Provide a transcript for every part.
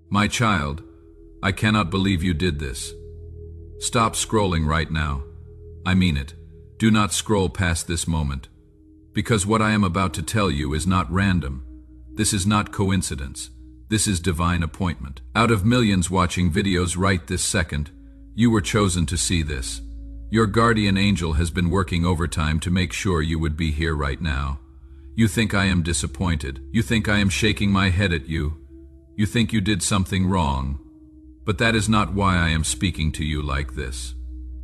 My child, I cannot believe you did this. Stop scrolling right now. I mean it. Do not scroll past this moment. Because what I am about to tell you is not random. This is not coincidence. This is divine appointment. Out of millions watching videos right this second, you were chosen to see this. Your guardian angel has been working overtime to make sure you would be here right now. You think I am disappointed. You think I am shaking my head at you. You think you did something wrong. But that is not why I am speaking to you like this.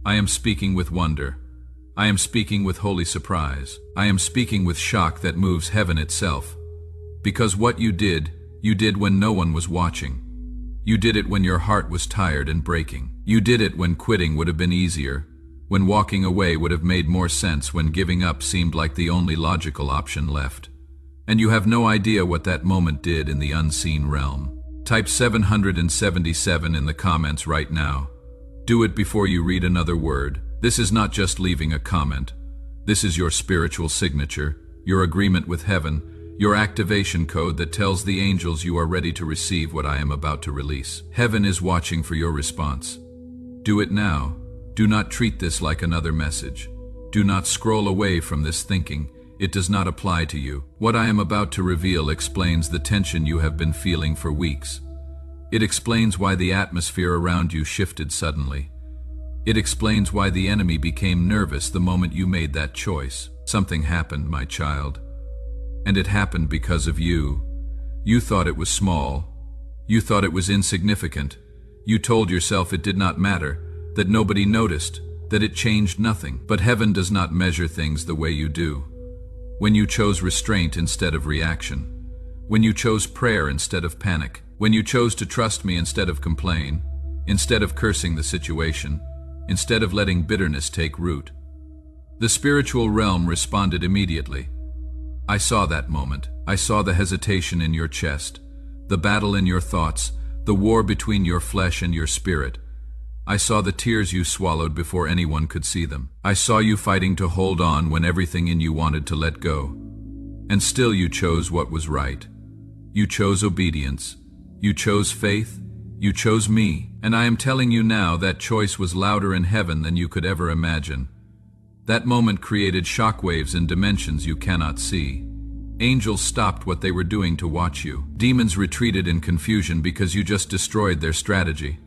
I am speaking with wonder. I am speaking with holy surprise. I am speaking with shock that moves heaven itself. Because what you did when no one was watching. You did it when your heart was tired and breaking. You did it when quitting would have been easier, when walking away would have made more sense, when giving up seemed like the only logical option left. And you have no idea what that moment did in the unseen realm. Type 777 in the comments right now. Do it before you read another word. This is not just leaving a comment. This is your spiritual signature, your agreement with heaven, your activation code that tells the angels you are ready to receive what I am about to release. Heaven is watching for your response. Do it now. Do not treat this like another message. Do not scroll away from this thinking it does not apply to you. What I am about to reveal explains the tension you have been feeling for weeks. It explains why the atmosphere around you shifted suddenly. It explains why the enemy became nervous the moment you made that choice. Something happened, my child. And it happened because of you. You thought it was small. You thought it was insignificant. You told yourself it did not matter, that nobody noticed, that it changed nothing. But heaven does not measure things the way you do. When you chose restraint instead of reaction. When you chose prayer instead of panic. When you chose to trust me instead of complain. Instead of cursing the situation. Instead of letting bitterness take root. The spiritual realm responded immediately. I saw that moment. I saw the hesitation in your chest, the battle in your thoughts, the war between your flesh and your spirit. I saw the tears you swallowed before anyone could see them. I saw you fighting to hold on when everything in you wanted to let go. And still you chose what was right. You chose obedience. You chose faith. You chose me. And I am telling you now that choice was louder in heaven than you could ever imagine. That moment created shockwaves in dimensions you cannot see. Angels stopped what they were doing to watch you. Demons retreated in confusion because you just destroyed their strategy.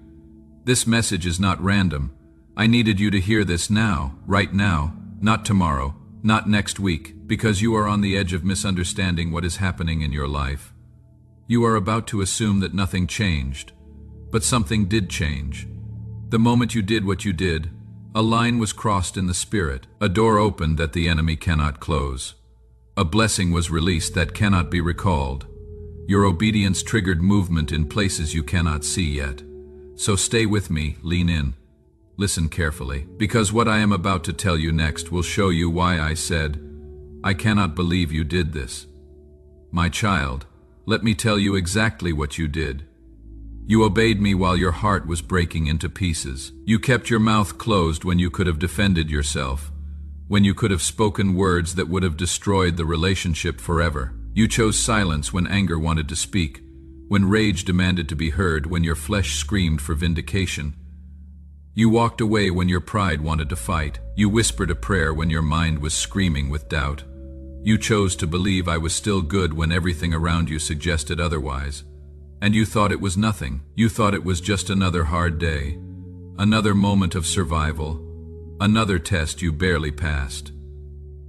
This message is not random. I needed you to hear this now, right now, not tomorrow, not next week, because you are on the edge of misunderstanding what is happening in your life. You are about to assume that nothing changed, but something did change. The moment you did what you did, a line was crossed in the spirit, a door opened that the enemy cannot close. A blessing was released that cannot be recalled. Your obedience triggered movement in places you cannot see yet. So stay with me, lean in. Listen carefully, because what I am about to tell you next will show you why I said, I cannot believe you did this. My child, let me tell you exactly what you did. You obeyed me while your heart was breaking into pieces. You kept your mouth closed when you could have defended yourself, when you could have spoken words that would have destroyed the relationship forever. You chose silence when anger wanted to speak, when rage demanded to be heard, when your flesh screamed for vindication. You walked away when your pride wanted to fight. You whispered a prayer when your mind was screaming with doubt. You chose to believe I was still good when everything around you suggested otherwise. And you thought it was nothing. You thought it was just another hard day, another moment of survival, another test you barely passed.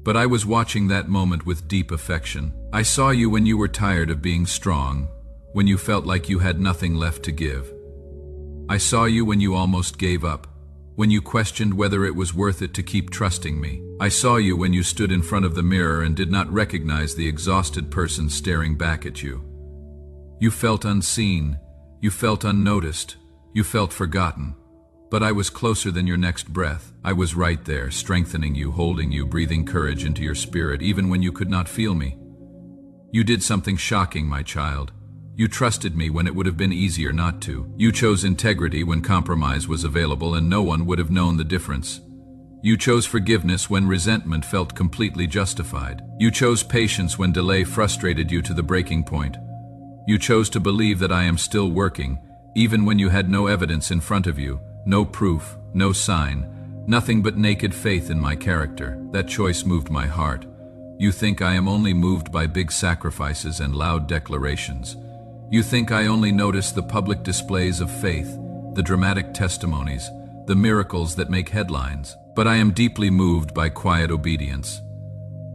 But I was watching that moment with deep affection. I saw you when you were tired of being strong, when you felt like you had nothing left to give. I saw you when you almost gave up, when you questioned whether it was worth it to keep trusting me. I saw you when you stood in front of the mirror and did not recognize the exhausted person staring back at you. You felt unseen, you felt unnoticed, you felt forgotten. But I was closer than your next breath. I was right there, strengthening you, holding you, breathing courage into your spirit, even when you could not feel me. You did something shocking, my child. You trusted me when it would have been easier not to. You chose integrity when compromise was available and no one would have known the difference. You chose forgiveness when resentment felt completely justified. You chose patience when delay frustrated you to the breaking point. You chose to believe that I am still working, even when you had no evidence in front of you, no proof, no sign, nothing but naked faith in my character. That choice moved my heart. You think I am only moved by big sacrifices and loud declarations. You think I only notice the public displays of faith, the dramatic testimonies, the miracles that make headlines. But I am deeply moved by quiet obedience.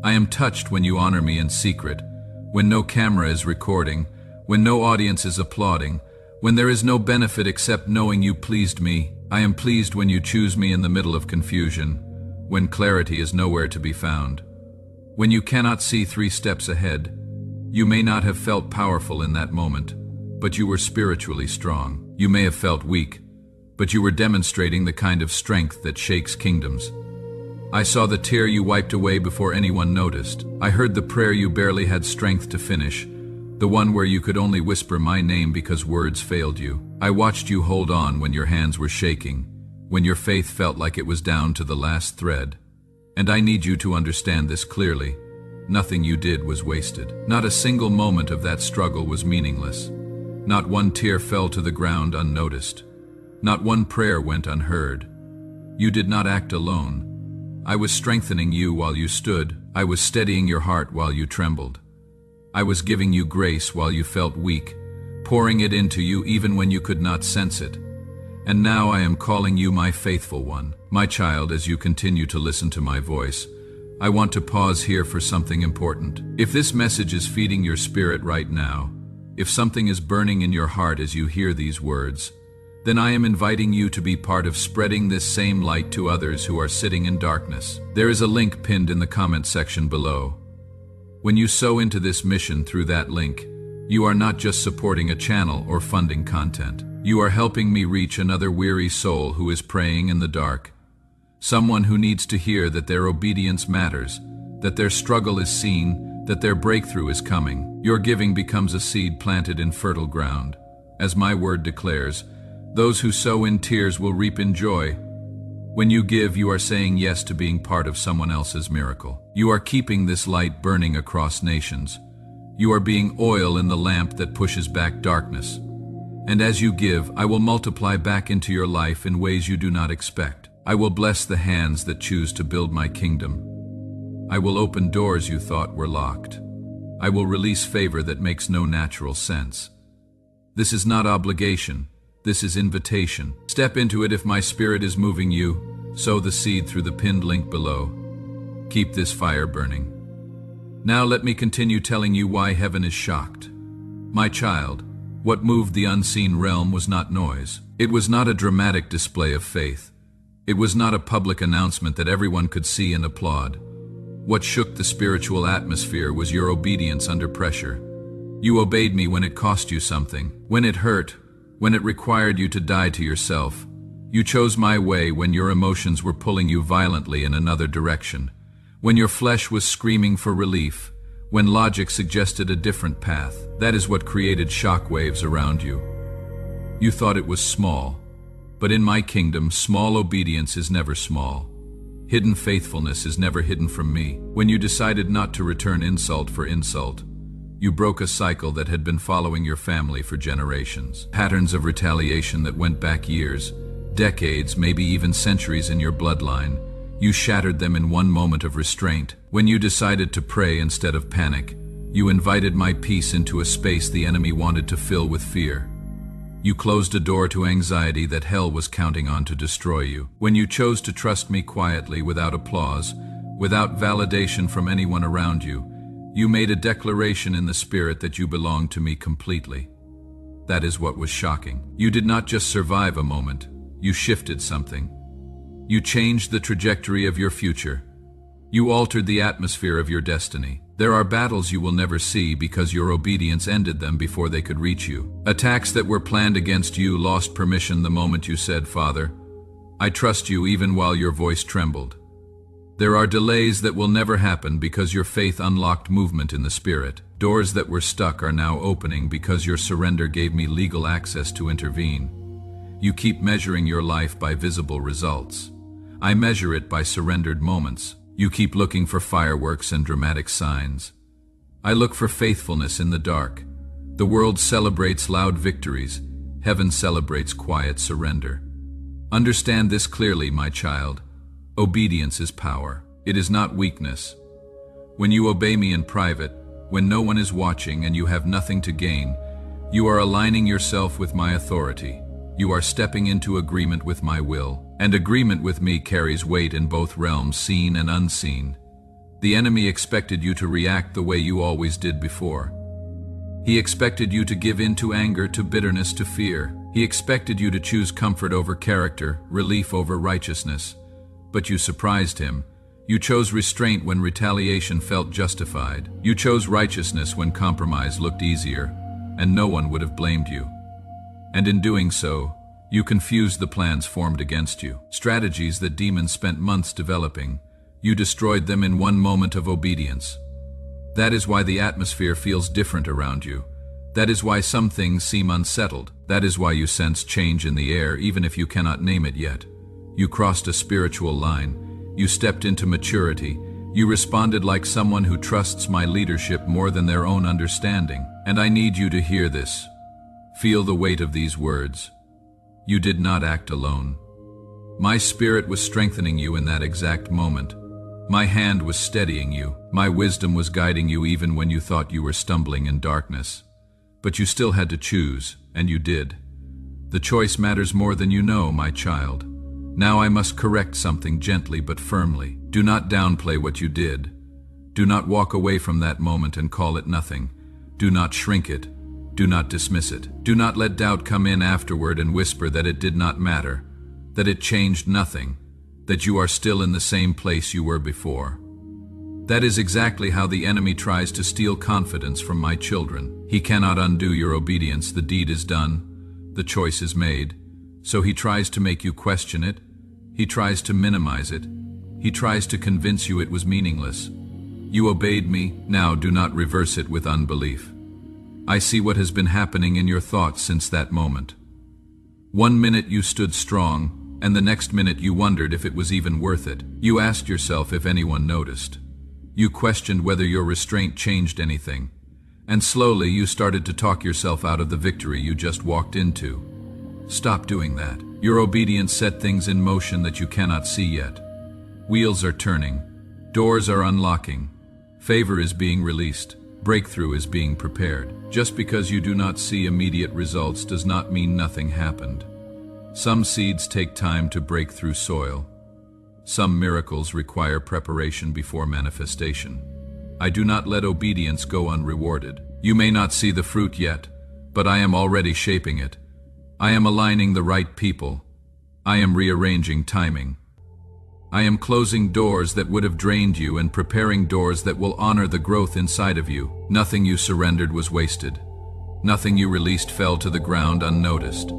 I am touched when you honor me in secret, when no camera is recording, when no audience is applauding, when there is no benefit except knowing you pleased me. I am pleased when you choose me in the middle of confusion, when clarity is nowhere to be found. When you cannot see 3 steps ahead. You may not have felt powerful in that moment, but you were spiritually strong. You may have felt weak, but you were demonstrating the kind of strength that shakes kingdoms. I saw the tear you wiped away before anyone noticed. I heard the prayer you barely had strength to finish, the one where you could only whisper my name because words failed you. I watched you hold on when your hands were shaking, when your faith felt like it was down to the last thread. And I need you to understand this clearly. Nothing you did was wasted. Not a single moment of that struggle was meaningless. Not one tear fell to the ground unnoticed. Not one prayer went unheard. You did not act alone. I was strengthening you while you stood. I was steadying your heart while you trembled. I was giving you grace while you felt weak, pouring it into you even when you could not sense it. And now I am calling you my faithful one. My child, as you continue to listen to my voice, I want to pause here for something important. If this message is feeding your spirit right now, if something is burning in your heart as you hear these words, then I am inviting you to be part of spreading this same light to others who are sitting in darkness. There is a link pinned in the comment section below. When you sow into this mission through that link, you are not just supporting a channel or funding content. You are helping me reach another weary soul who is praying in the dark. Someone who needs to hear that their obedience matters, that their struggle is seen, that their breakthrough is coming. Your giving becomes a seed planted in fertile ground. As my word declares, those who sow in tears will reap in joy. When you give, you are saying yes to being part of someone else's miracle. You are keeping this light burning across nations. You are being oil in the lamp that pushes back darkness. And as you give, I will multiply back into your life in ways you do not expect. I will bless the hands that choose to build my kingdom. I will open doors you thought were locked. I will release favor that makes no natural sense. This is not obligation. This is invitation. Step into it if my spirit is moving you. Sow the seed through the pinned link below. Keep this fire burning. Now let me continue telling you why heaven is shocked. My child, what moved the unseen realm was not noise. It was not a dramatic display of faith. It was not a public announcement that everyone could see and applaud. What shook the spiritual atmosphere was your obedience under pressure. You obeyed me when it cost you something, when it hurt, when it required you to die to yourself. You chose my way when your emotions were pulling you violently in another direction, when your flesh was screaming for relief, when logic suggested a different path. That is what created shockwaves around you. You thought it was small, but in my kingdom, small obedience is never small. Hidden faithfulness is never hidden from me. When you decided not to return insult for insult, you broke a cycle that had been following your family for generations. Patterns of retaliation that went back years, decades, maybe even centuries in your bloodline. You shattered them in one moment of restraint. When you decided to pray instead of panic, you invited my peace into a space the enemy wanted to fill with fear. You closed a door to anxiety that hell was counting on to destroy you. When you chose to trust me quietly, without applause, without validation from anyone around you, you made a declaration in the spirit that you belonged to me completely. That is what was shocking. You did not just survive a moment, you shifted something. You changed the trajectory of your future. You altered the atmosphere of your destiny. There are battles you will never see because your obedience ended them before they could reach you. Attacks that were planned against you lost permission the moment you said, "Father, I trust you," even while your voice trembled. There are delays that will never happen because your faith unlocked movement in the spirit. Doors that were stuck are now opening because your surrender gave me legal access to intervene. You keep measuring your life by visible results. I measure it by surrendered moments. You keep looking for fireworks and dramatic signs. I look for faithfulness in the dark, The world celebrates loud victories. Heaven celebrates quiet surrender. Understand this clearly, my child. Obedience is power. It is not weakness. When you obey me in private, when no one is watching and you have nothing to gain, you are aligning yourself with my authority. You are stepping into agreement with my will. And agreement with me carries weight in both realms, seen and unseen. The enemy expected you to react the way you always did before. He expected you to give in to anger, to bitterness, to fear. He expected you to choose comfort over character, relief over righteousness. But you surprised him. You chose restraint when retaliation felt justified. You chose righteousness when compromise looked easier, and no one would have blamed you. And in doing so, you confused the plans formed against you. Strategies that demons spent months developing. You destroyed them in one moment of obedience. That is why the atmosphere feels different around you. That is why some things seem unsettled. That is why you sense change in the air, even if you cannot name it yet. You crossed a spiritual line. You stepped into maturity. You responded like someone who trusts my leadership more than their own understanding. And I need you to hear this. Feel the weight of these words. You did not act alone. My spirit was strengthening you in that exact moment. My hand was steadying you. My wisdom was guiding you even when you thought you were stumbling in darkness. But you still had to choose, and you did. The choice matters more than you know, my child. Now I must correct something gently but firmly. Do not downplay what you did. Do not walk away from that moment and call it nothing. Do not shrink it. Do not dismiss it. Do not let doubt come in afterward and whisper that it did not matter, that it changed nothing, that you are still in the same place you were before. That is exactly how the enemy tries to steal confidence from my children. He cannot undo your obedience. The deed is done. The choice is made. So he tries to make you question it. He tries to minimize it. He tries to convince you it was meaningless. You obeyed me. Now do not reverse it with unbelief. I see what has been happening in your thoughts since that moment. One minute you stood strong, and the next minute you wondered if it was even worth it. You asked yourself if anyone noticed. You questioned whether your restraint changed anything. And slowly you started to talk yourself out of the victory you just walked into. Stop doing that. Your obedience set things in motion that you cannot see yet. Wheels are turning. Doors are unlocking. Favor is being released. Breakthrough is being prepared. Just because you do not see immediate results does not mean nothing happened. Some seeds take time to break through soil. Some miracles require preparation before manifestation. I do not let obedience go unrewarded. You may not see the fruit yet, but I am already shaping it. I am aligning the right people. I am rearranging timing. I am closing doors that would have drained you and preparing doors that will honor the growth inside of you. Nothing you surrendered was wasted. Nothing you released fell to the ground unnoticed.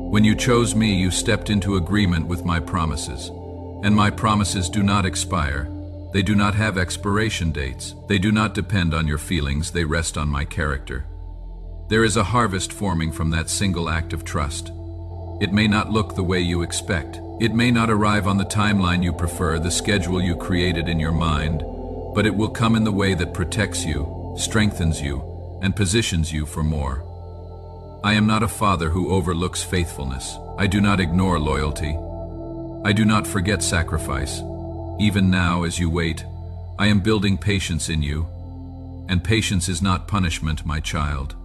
When you chose me, you stepped into agreement with my promises. And my promises do not expire. They do not have expiration dates. They do not depend on your feelings. They rest on my character. There is a harvest forming from that single act of trust. It may not look the way you expect. It may not arrive on the timeline you prefer, the schedule you created in your mind, but it will come in the way that protects you, strengthens you, and positions you for more. I am not a father who overlooks faithfulness. I do not ignore loyalty. I do not forget sacrifice. Even now, as you wait, I am building patience in you. And patience is not punishment, my child.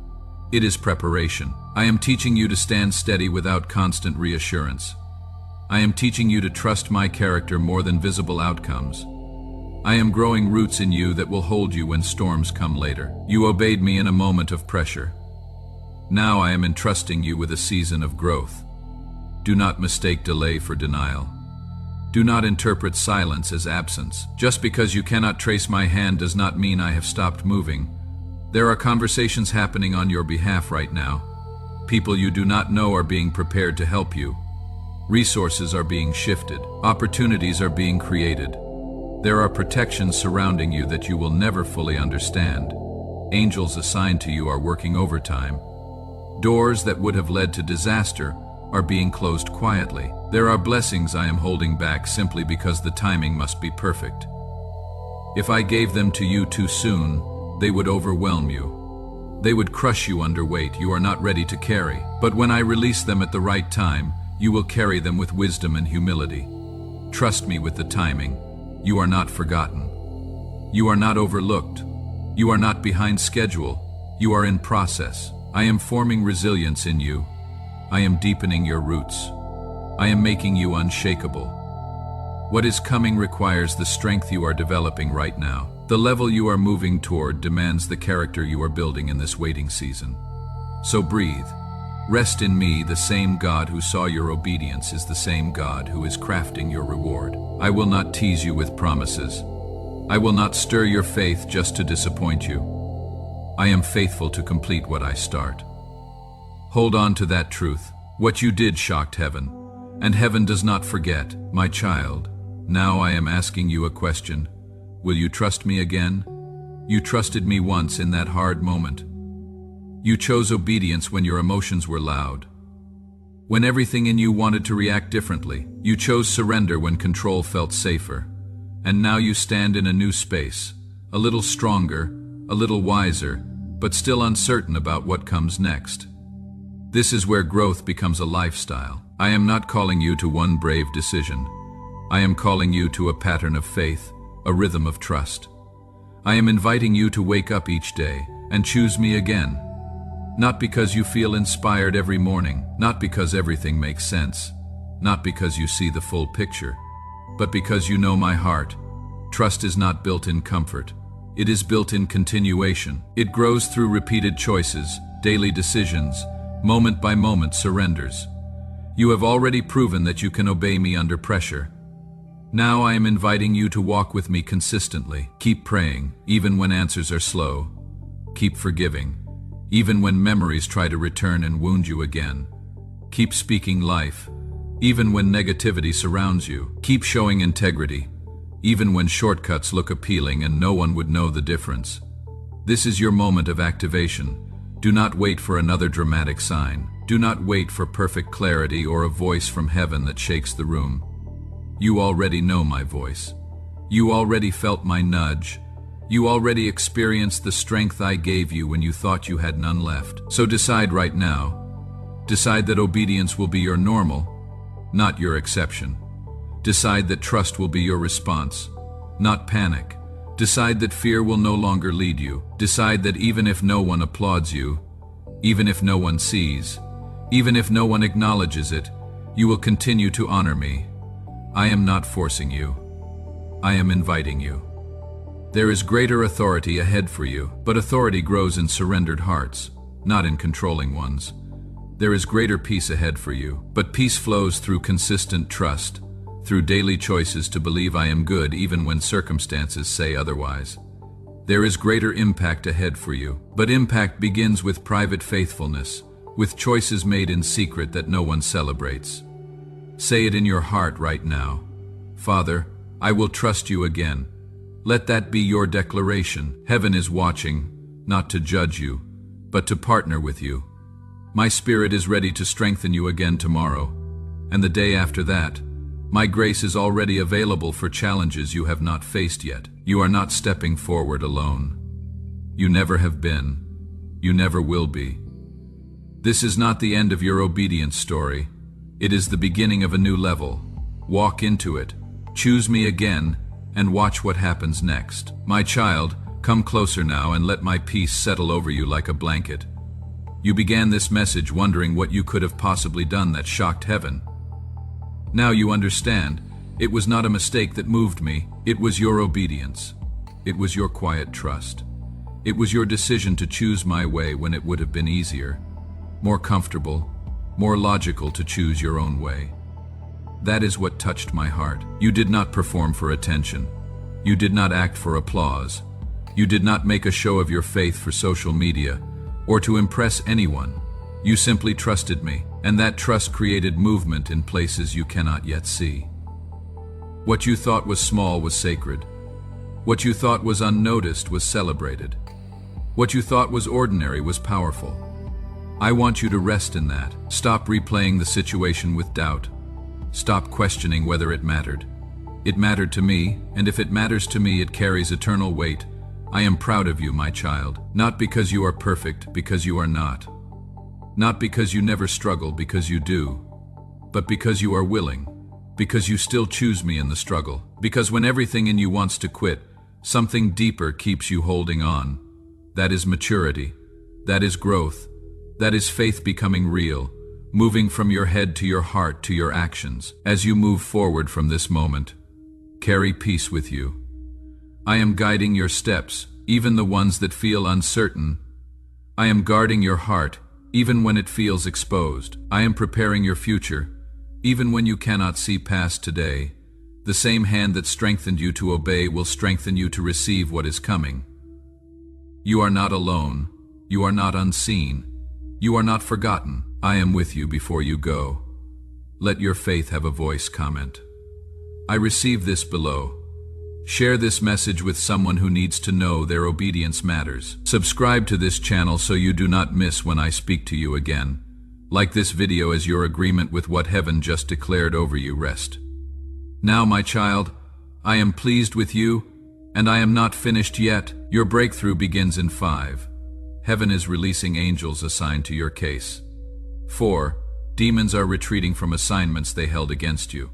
It is preparation. I am teaching you to stand steady without constant reassurance. I am teaching you to trust my character more than visible outcomes. I am growing roots in you that will hold you when storms come later. You obeyed me in a moment of pressure. Now I am entrusting you with a season of growth. Do not mistake delay for denial. Do not interpret silence as absence. Just because you cannot trace my hand does not mean I have stopped moving. There are conversations happening on your behalf right now. People you do not know are being prepared to help you. Resources are being shifted. Opportunities are being created. There are protections surrounding you that you will never fully understand. Angels assigned to you are working overtime. Doors that would have led to disaster are being closed quietly. There are blessings I am holding back simply because the timing must be perfect. If I gave them to you too soon, they would overwhelm you. They would crush you under weight you are not ready to carry. But when I release them at the right time, you will carry them with wisdom and humility. Trust me with the timing. You are not forgotten. You are not overlooked. You are not behind schedule. You are in process. I am forming resilience in you. I am deepening your roots. I am making you unshakable. What is coming requires the strength you are developing right now. The level you are moving toward demands the character you are building in this waiting season. So breathe. Rest in me. The same God who saw your obedience is the same God who is crafting your reward. I will not tease you with promises. I will not stir your faith just to disappoint you. I am faithful to complete what I start. Hold on to that truth. What you did shocked heaven, and heaven does not forget, my child. Now I am asking you a question. Will you trust me again? You trusted me once in that hard moment. You chose obedience when your emotions were loud. When everything in you wanted to react differently, you chose surrender when control felt safer. And now you stand in a new space, a little stronger, a little wiser, but still uncertain about what comes next. This is where growth becomes a lifestyle. I am not calling you to one brave decision. I am calling you to a pattern of faith, a rhythm of trust. I am inviting you to wake up each day and choose me again. Not because you feel inspired every morning, not because everything makes sense, not because you see the full picture, but because you know my heart. Trust is not built in comfort. It is built in continuation. It grows through repeated choices, daily decisions, moment-by-moment surrenders. You have already proven that you can obey me under pressure. Now I am inviting you to walk with me consistently. Keep praying, even when answers are slow. Keep forgiving, even when memories try to return and wound you again. Keep speaking life, even when negativity surrounds you. Keep showing integrity, even when shortcuts look appealing and no one would know the difference. This is your moment of activation. Do not wait for another dramatic sign. Do not wait for perfect clarity or a voice from heaven that shakes the room. You already know my voice. You already felt my nudge. You already experienced the strength I gave you when you thought you had none left. So decide right now. Decide that obedience will be your normal, not your exception. Decide that trust will be your response, not panic. Decide that fear will no longer lead you. Decide that even if no one applauds you, even if no one sees, even if no one acknowledges it, you will continue to honor me. I am not forcing you. I am inviting you. There is greater authority ahead for you, but authority grows in surrendered hearts, not in controlling ones. There is greater peace ahead for you, but peace flows through consistent trust, through daily choices to believe I am good even when circumstances say otherwise. There is greater impact ahead for you, but impact begins with private faithfulness, with choices made in secret that no one celebrates. Say it in your heart right now. Father, I will trust you again. Let that be your declaration. Heaven is watching, not to judge you, but to partner with you. My spirit is ready to strengthen you again tomorrow, and the day after that. My grace is already available for challenges you have not faced yet. You are not stepping forward alone. You never have been. You never will be. This is not the end of your obedience story. It is the beginning of a new level. Walk into it, choose me again, and watch what happens next. My child, come closer now and let my peace settle over you like a blanket. You began this message wondering what you could have possibly done that shocked heaven. Now you understand. It was not a mistake that moved me. It was your obedience. It was your quiet trust. It was your decision to choose my way when it would have been easier, more comfortable, more logical to choose your own way. That is what touched my heart. You did not perform for attention. You did not act for applause. You did not make a show of your faith for social media or to impress anyone. You simply trusted me, and that trust created movement in places you cannot yet see. What you thought was small was sacred. What you thought was unnoticed was celebrated. What you thought was ordinary was powerful. I want you to rest in that. Stop replaying the situation with doubt. Stop questioning whether it mattered. It mattered to me, and if it matters to me, it carries eternal weight, I am proud of you, my child, not because you are perfect, because you are not. Not because you never struggle, because you do, but because you are willing, because you still choose me in the struggle, because when everything in you wants to quit, something deeper keeps you holding on. That is maturity. That is growth. That is faith becoming real, moving from your head to your heart to your actions. As you move forward from this moment, carry peace with you. I am guiding your steps, even the ones that feel uncertain. I am guarding your heart, even when it feels exposed. I am preparing your future, even when you cannot see past today. The same hand that strengthened you to obey will strengthen you to receive what is coming. You are not alone. You are not unseen. You are not forgotten. I am with you before you go. Let your faith have a voice. Comment. I receive this below. Share this message with someone who needs to know their obedience matters. Subscribe to this channel so you do not miss when I speak to you again. Like this video as your agreement with what heaven just declared over you. Rest. Now, my child, I am pleased with you, and I am not finished yet. Your breakthrough begins in 5. Heaven is releasing angels assigned to your case. 4. Demons are retreating from assignments they held against you.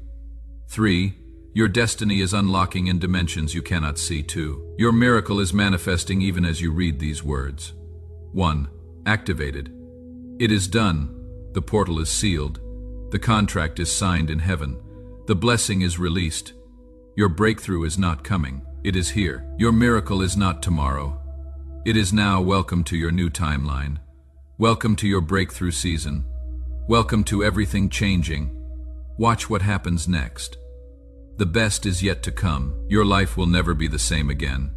3. Your destiny is unlocking in dimensions you cannot see. 2. Your miracle is manifesting even as you read these words. 1. Activated. It is done. The portal is sealed. The contract is signed in heaven. The blessing is released. Your breakthrough is not coming. It is here. Your miracle is not tomorrow. It is now. Welcome to your new timeline. Welcome to your breakthrough season. Welcome to everything changing. Watch what happens next. The best is yet to come. Your life will never be the same again.